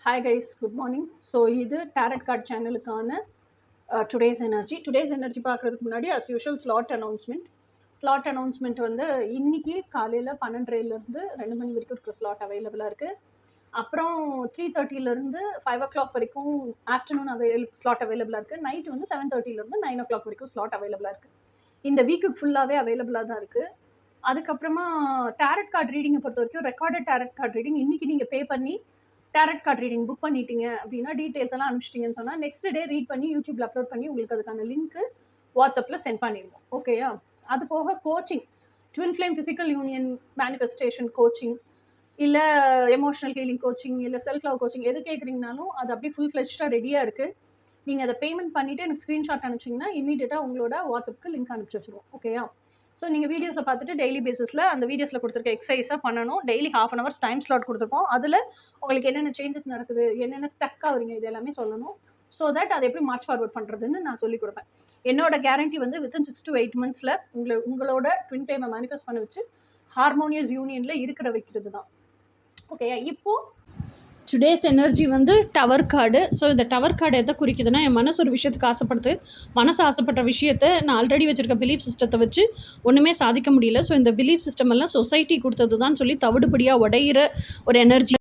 Hi guys, good morning. So இது tarot card சேனலுக்கான today's energy பார்க்கறதுக்கு முன்னாடி as usual slot announcement வந்து இன்னைக்கு காலையில் 12:30 2 மணி வரைக்கும் இருக்கிற ஸ்லாட் அவைலபிளாக இருக்குது. அப்புறம் 3:30 5 வரைக்கும் ஆஃப்டர்நூன் ஸ்லாட் அவைலபிளாக இருக்குது. நைட் வந்து 7:30 9 வரைக்கும் ஸ்லாட் அவைலபிளாக இருக்குது. இந்த வீக்குக்கு ஃபுல்லாகவே அவைலபிளாக தான் இருக்குது. அதுக்கப்புறமா டேரட் கார்டு ரீடிங்கை பொறுத்த வரைக்கும் ரெக்கார்டட் டேரட் கார்டு ரீடிங் இன்றைக்கி நீங்கள் பே பண்ணி டேரட் கார்டு ரீடிங் புக் பண்ணிட்டீங்க அப்படின்னா டீட்டெயில்ஸ் எல்லாம் அனுப்பிச்சிட்டிங்கன்னு சொன்னால் நெக்ஸ்ட் டே ரீட் பண்ணி யூடியூப்ல அப்லோட் பண்ணி உங்களுக்கு அதுக்கான லிங்க்கு வாட்ஸ்அப்பில் சென்ட் பண்ணிடுவோம். ஓகேயா? அது போக coaching, twin flame physical union manifestation coaching, இல்லை எமோஷனல் ஹீலிங் கோச்சிங், இல்லை செல்ஃப் லவ் கோச்சிங் எது கேட்குறீங்கனாலும் அது அப்படியே ஃபுல் ஃப்ளெஷ்டாக ரெடியாக இருக்குது. நீங்கள் அதை பேமெண்ட் பண்ணிவிட்டு எனக்கு ஸ்க்ரீன்ஷாட் அனுப்பிச்சிங்கன்னா இமீடியட்டாக உங்களோட வாட்ஸ்அப்புக்கு லிங்க் அனுப்பிச்சி வச்சுருவோம். ஓகேயா? ஸோ நீங்கள் வீடியோஸை பார்த்துட்டு டெய்லி பேசிஸில் அந்த வீடியோஸில் கொடுத்துருக்க எக்ஸசைஸாக பண்ணணும். டெய்லி ½ hour டைம் ஸ்லாட் கொடுத்துருப்போம். அதில் உங்களுக்கு என்னென்ன சேஞ்சஸ் நடக்குது, என்னென்ன ஸ்டக் ஆகுறீங்க, இது எல்லாமே சொல்லணும். ஸோ தட் அதை எப்படி மார்ச் ஃபார்வர்ட் பண்ணுறதுன்னு நான் சொல்லிக் கொடுப்பேன். என்னோட கேரண்டி வந்து வித்தின் 6 to 8 months உங்களோட ட்வின் டைமை மேனிஃபெஸ்ட் பண்ண வச்சு ஹார்மோனியஸ் யூனியனில் இருக்கிற வைக்கிறது தான். ஓகேயா? இப்போது டுடேஸ் எனர்ஜி வந்து டவர் கார்டு. ஸோ இந்த டவர் கார்டு எதை குறிக்குதுன்னா, என் மனசு ஒரு விஷயத்துக்கு ஆசைப்படுது. மனசு ஆசைப்பட்ட விஷயத்தை நான் ஆல்ரெடி வச்சுருக்க பிலீஃப் சிஸ்டத்தை வச்சு ஒன்றுமே சாதிக்க முடியல. ஸோ இந்த பிலீஃப் சிஸ்டம் எல்லாம் சொசைட்டி கொடுத்தது தான் சொல்லி தவிடுபடியாக உடையிற ஒரு எனர்ஜி